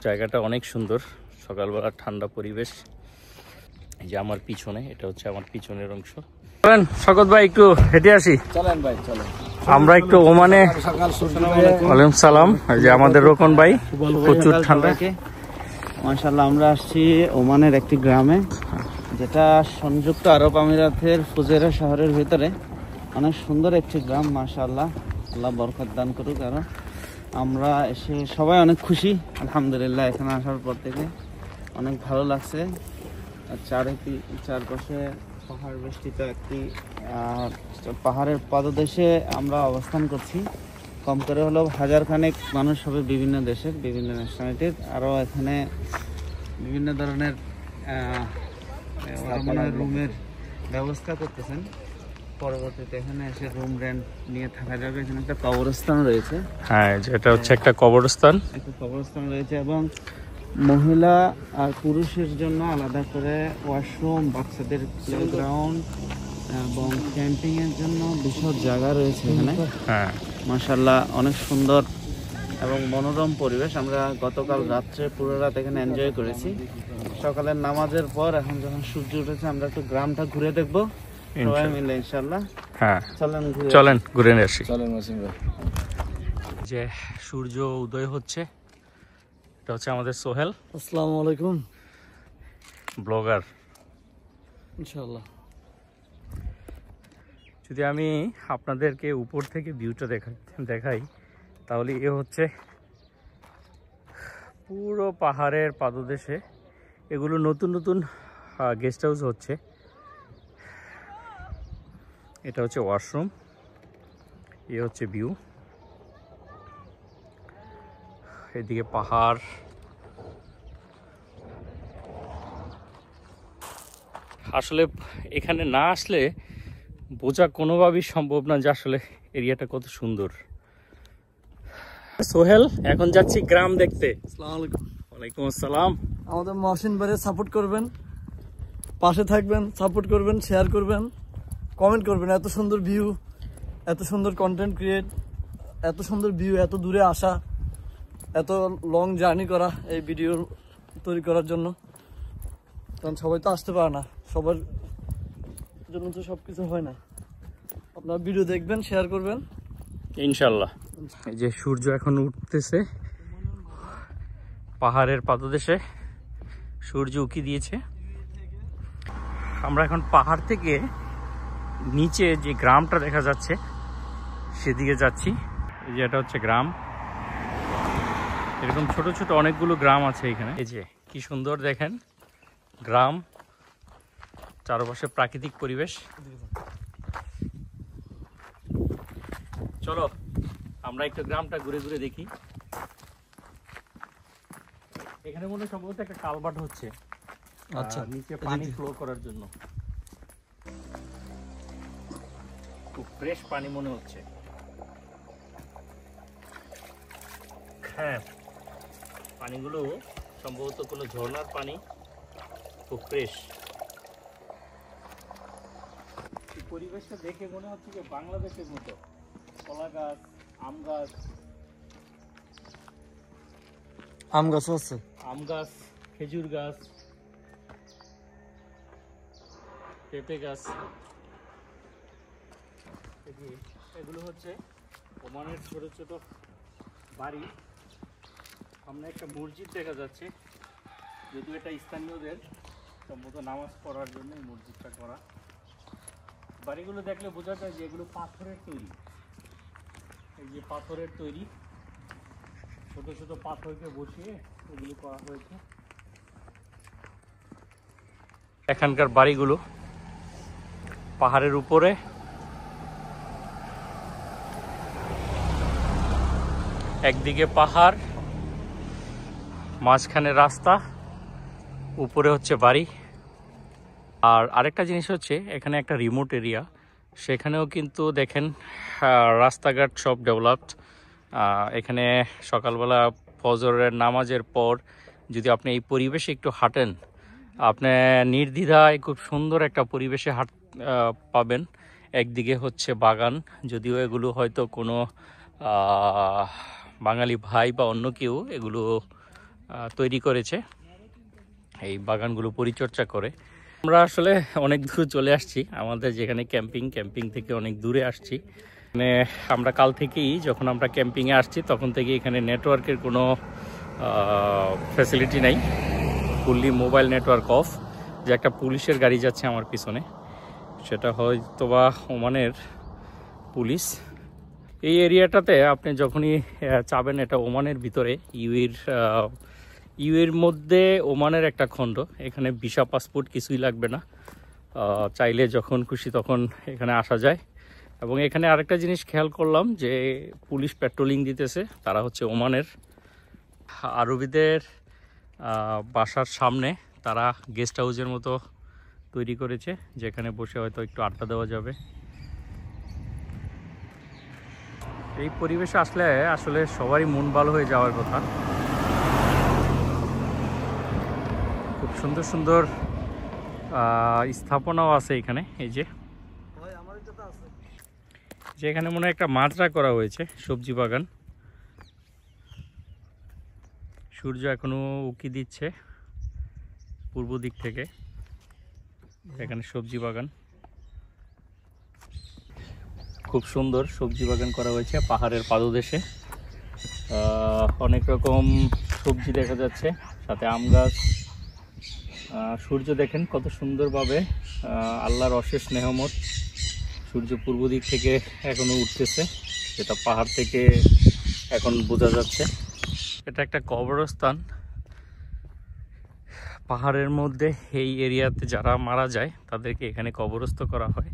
জায়গাটা অনেক সুন্দর, সকালবেলা ঠান্ডা পরিবেশ। এই যে আমার পিছনে, এটা হচ্ছে আমার পিছনের অংশ। চলেন শকত ভাই একটু হেঁটে আসি। চলেন ভাই চলেন, আমরা একটু ওমানে। ওয়ালাইকুম সালাম। এই যে আমাদের রোকন ভাই, প্রচুর ঠান্ডা। মাশাআল্লাহ আমরা আসছি ওমানের একটি গ্রামে, যেটা সংযুক্ত আরব আমিরাতের ফুজেরা শহরের ভিতরে। অনেক সুন্দর একটি গ্রাম, মাশাআল্লাহ, আল্লাহ বরকত দান করুক। আর আমরা এসে সবাই অনেক খুশি আলহামদুলিল্লাহ। এখানে আসার পর থেকে অনেক ভালো লাগছে। আর চারপাশে পাহাড় বেষ্টিত একটি পাহাড়ের পাদদেশে আমরা অবস্থান করছি। কম করে হলেও 1000 খানেক মানুষ হবে, বিভিন্ন দেশের বিভিন্ন ন্যাশনালিটির। আরও এখানে বিভিন্ন ধরনের রুমের ব্যবস্থা করতেছেন। পরবর্তীতে এখানে এসে রুম রেন্ট নিয়ে থাকা যাবে। এখানে একটা কবরস্থান রয়েছে। হ্যাঁ, যেটা হচ্ছে একটা কবরস্থান রয়েছে এবং মহিলা আর পুরুষের জন্য আলাদা করে ওয়াশরুম, বাচ্চাদের প্লেগ্রাউন্ড এবং ক্যাম্পিং এর জন্য বিশাল জায়গা রয়েছে এখানে। হ্যাঁ মাশাআল্লাহ, অনেক সুন্দর এবং মনোরম পরিবেশ। আমরা গতকাল রাত্রে পুরো রাত এখানে এনজয় করেছি। সকালের নামাজের পর এখন যখন সূর্য উঠেছে, আমরা একটু গ্রামটা ঘুরে দেখবো সবাই মিলে ইনশাআল্লাহ। হ্যাঁ চলেন ঘুরে আসি। চলেন ওয়াসিম ভাই। যে সূর্য উদয় হচ্ছে, এটা হচ্ছে আমাদের সোহেল। আসসালামু আলাইকুম। ব্লগার ইনশাআল্লাহ। যদি আমি আপনাদেরকে উপর থেকে ভিউটা দেখাই, তাহলে এ হচ্ছে পুরো পাহাড়ের পাদদেশে। এগুলো নতুন নতুন গেস্ট হাউস হচ্ছে। এটা হচ্ছে ওয়াশরুম, এ হচ্ছে ভিউ। এদিকে পাহাড়, আসলে এখানে না আসলে বোঝা কোনোভাবেই সম্ভব না যে আসলে এরিয়াটা কত সুন্দর। সোহেল, এখন যাচ্ছি গ্রাম দেখতে। আসসালামু আলাইকুম। ওয়ালাইকুম আসসালাম। আমাদের মহসিন ভাইয়ের সাপোর্ট করবেন, পাশে থাকবেন, সাপোর্ট করবেন, শেয়ার করবেন, কমেন্ট করবেন। এত সুন্দর ভিউ, এত সুন্দর কন্টেন্ট ক্রিয়েট, এত সুন্দর ভিউ, এত দূরে আসা, এত লং জার্নি করা এই ভিডিও তৈরি করার জন্য। কারণ সবাই তো আসতে পারে না, সবার জন্য তো সব কিছু হয় না। আপনারা ভিডিও দেখবেন, শেয়ার করবেন ইনশাল্লাহ। এই যে সূর্য এখন উঠতেছে পাহাড়ের পাদদেশে, সূর্য উকি দিয়েছে। আমরা এখন পাহাড় থেকে নিচে যে গ্রামটা দেখা যাচ্ছে সেদিকে যাচ্ছি। এই যে এটা হচ্ছে গ্রাম। এরকম ছোট ছোট অনেকগুলো গ্রাম আছে এখানে। এই যে কি সুন্দর দেখেন গ্রাম, চারপাশে প্রাকৃতিক পরিবেশ। চলো আমরা একটু গ্রামটা ঘুরে ঘুরে দেখি। এখানে মনে সম্ভবত একটা কালভার্ট হচ্ছে, আচ্ছা, নিচে পানি ফ্লো করার জন্য। খুব ফ্রেশ পানি মনে হচ্ছে। হ্যাঁ, পানিগুলো সম্ভবত কোনো ঝর্ণার পানি, খুব ফ্রেশ। পরিবেশটা দেখে মনে হচ্ছে যে বাংলাদেশের মতো। কলা গাছ, আম গাছ, আম গাছও আছে, আম গাছ, খেজুর গাছ, পেঁপে গাছ। এগুলো হচ্ছে ওমানের ছোট ছোট বাড়ি। সামনে একটা মসজিদ দেখা যাচ্ছে, যদিও এটা স্থানীয়দের সম্ভবত নামাজ পড়ার জন্য এই মসজিদটা করা। বাড়িগুলো দেখলে বোঝা যায় যে এগুলো পাথরের তৈরি। এই যে পাথরের তৈরি, ছোট ছোট পাথরকে বসিয়ে এগুলো করা হয়েছে। এখানকার বাড়িগুলো পাহাড়ের উপরে। একদিকে পাহাড়, মাঝখানে রাস্তা, উপরে হচ্ছে বাড়ি। আর আরেকটা জিনিস হচ্ছে এখানে একটা রিমোট এরিয়া, সেখানেও কিন্তু দেখেন রাস্তাঘাট সব ডেভেলপড। এখানে সকালবেলা ফজরের নামাজের পর যদি আপনি এই পরিবেশে একটু হাঁটেন, আপনি নির্দ্বিধায় খুব সুন্দর একটা পরিবেশে পাবেন। একদিকে হচ্ছে বাগান, যদিও এগুলো হয়তো কোনো বাঙালি ভাই বা অন্য কেউ এগুলো তৈরি করেছে এই বাগানগুলো পরিচর্যা করে। আমরা আসলে অনেক দূর চলে আসছি, আমাদের যেখানে ক্যাম্পিং থেকে অনেক দূরে আসছি। মানে আমরা কাল থেকেই যখন আমরা ক্যাম্পিংয়ে আসছি তখন থেকে এখানে নেটওয়ার্কের কোনো ফ্যাসিলিটি নাই, ফুললি মোবাইল নেটওয়ার্ক অফ। যে একটা পুলিশের গাড়ি যাচ্ছে আমার পিছনে, সেটা হয়তোবা ওমানের পুলিশ। এই এরিয়াটাতে আপনি যখনই চাবেন, এটা ওমানের ভিতরে ইউএর মধ্যে ওমানের একটা খণ্ড, এখানে ভিসা পাসপোর্ট কিছুই লাগবে না, চাইলে যখন খুশি তখন এখানে আসা যায়। এবং এখানে আরেকটা জিনিস খেয়াল করলাম যে পুলিশ পেট্রোলিং দিতেছে, তারা হচ্ছে ওমানের আরবিদের বাসার সামনে তারা গেস্ট হাউসের মতো তৈরি করেছে, যেখানে বসে হয়তো একটু আড্ডা দেওয়া যাবে। এই পরিবেশে আসলে আসলে সবারই মন ভালো হয়ে যাওয়ার কথা। খুব সুন্দর সুন্দর স্থাপনাও আছে এখানে। এই যে এখানে মনে হয় একটা মাজরা করা হয়েছে, সবজি বাগান। সূর্য এখনো উকি দিচ্ছে পূর্ব দিক থেকে। এখানে সবজি বাগান, খুব সুন্দর সবজি বাগান করা হয়েছে পাহাড়ের পাদদেশে। অনেক রকম সবজি দেখা যাচ্ছে, সাথে আম গাছ। সূর্য দেখেন কত সুন্দরভাবে, আল্লাহর অশেষ নেহমত। সূর্য পূর্ব দিক থেকে এখনো উঠতেছে, যেটা পাহাড় থেকে এখন বোঝা যাচ্ছে। এটা একটা কবরস্থান পাহাড়ের মধ্যে। এই এরিয়াতে যারা মারা যায় তাদেরকে এখানে কবরস্থ করা হয়।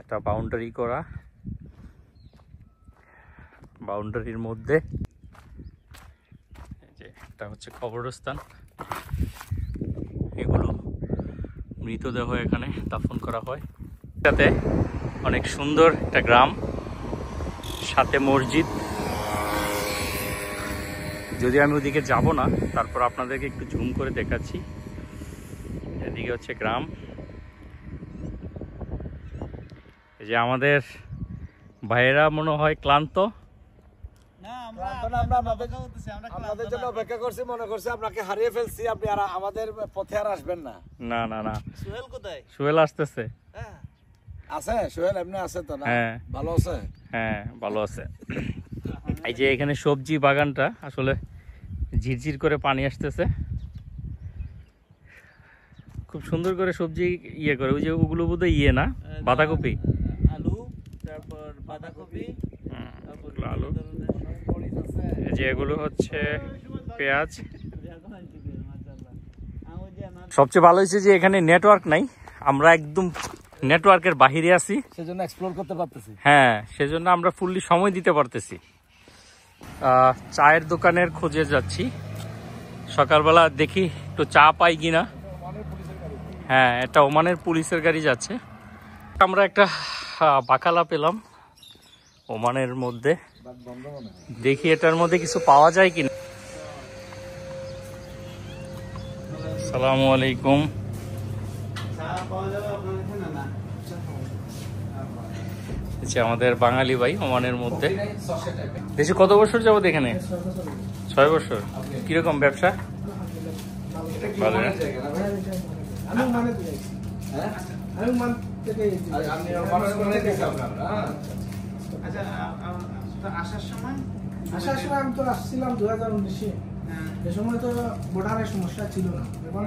একটা বাউন্ডারি করা, বাউন্ডারির মধ্যে যে এটা হচ্ছে কবরস্থান। এগুলো মৃতদেহ এখানে দাফন করা হয়। এটাতে অনেক সুন্দর একটা গ্রাম, সাথে মসজিদ। যদি আমি ওদিকে যাব না, তারপর আপনাদেরকে একটু জুম করে দেখাচ্ছি। এদিকে হচ্ছে গ্রাম। এই যে আমাদের ভাইয়েরা মনে হয় ক্লান্ত। আপনাদের জন্য অপেক্ষা করছি, মনে করছি আপনাকে হারিয়ে ফেলছি, আপনি আর আমাদের পথে আর আসবেন না। না না না, সোহেল কোথায়? সোহেল আসতেছে। আছে সোহেল, এমনি আছে তো না? হ্যাঁ ভালো আছে। হ্যাঁ ভালো আছে। এই যে এখানে সবজি বাগানটা আসলে ঝিরঝির করে পানি আসতেছে, খুব সুন্দর করে সবজি ইয়ে করে। ওই যে ওগুলো বোধহয় ইয়ে না, বাঁধাকপি, আলু, তারপর বাঁধাকপি, আলু। এই যে এগুলো হচ্ছে পেঁয়াজ। সবচেয়ে ভালো হয়েছে যে এখানে নেটওয়ার্ক নাই, আমরা একদম নেটওয়ার্কের বাহিরে আছি, সেজন্য এক্সপ্লোর করতে পারতেছি। হ্যাঁ, সেজন্য আমরা ফুললি সময় দিতে পারতেছি। চায়ের দোকানের খোঁজে যাচ্ছি, সকালবেলা দেখি একটু চা পাই কিনা। হ্যাঁ, এটা ওমানের পুলিশের গাড়ি যাচ্ছে। আমরা একটা বাকালা পেলাম ওমানের মধ্যে, দেখি এটার মধ্যে কিছু পাওয়া যায় কিনা। আসসালামু আলাইকুম। আমাদের বাঙালি ভাই ওমানের মধ্যে। দেশে কত বছর যাবত এখানে? 6 বছর। কিরকম ব্যবসা? ভালো না? আসার সময় আমি তো আসছিলাম 2019-এ। এ সময় তো বর্ডারের সমস্যা ছিল না। এখন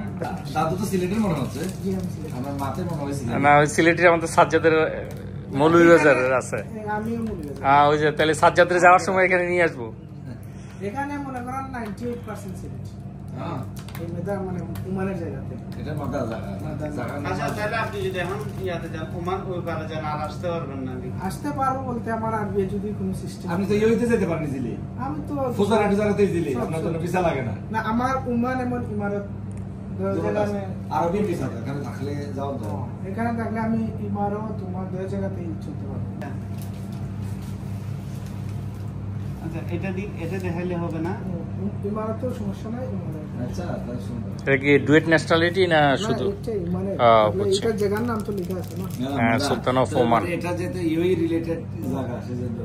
দাদু তো সিলেটের মনে হচ্ছে। জি, আমি সিলেট। আমার মাতে মনে হয়েছিল না, ওই সিলেটের আমাদের সাজ্জাদের মৌলভীবাজারের আছে। আমিও মনে করি। হ্যাঁ, ওই যে তাহলে সাজ্জাদের যাওয়ার সময় এখানে নিয়ে আসবো। এখানে মনে করেন 98% সিলেট। হ্যাঁ, এই মেদা মানে ওমানের জায়গাতে। এটা মাথা জায়গা। আচ্ছা, তাহলে আপনি যদি এখন ইয়াতে যান, ওমান ওই পারে যান, আর আসতে পারবেন না? আসতে পারবো বলতে আমার আরবি যদি কোনো সিস্টেম। আপনি তো ইউতে যেতে পারেন ইজিলি। আমি তো ফুজারা টুজারাতে ইজিলি, আপনার জন্য ভিসা লাগে না। না, আমার ওমান এমন ইমারত আরবি ভিসা এখানে থাকলে যাও তো। এখানে থাকলে আমি ইমারত তোমার 2 জায়গাতেই চলতে পারবো। আচ্ছা, এটা দেখাইলে হবে না? ইমারতেও সমস্যা নাই। আচ্ছা, তাই সুন্দর। এটা কি ডুয়েট ন্যাশনালিটি না শুধু? বুঝছি। এটা জায়গার নাম তো লেখা আছে না? হ্যাঁ, সুলতান অফ ওমান। এটা যেতে ইউই রিলেটেড জায়গা, সেজন্য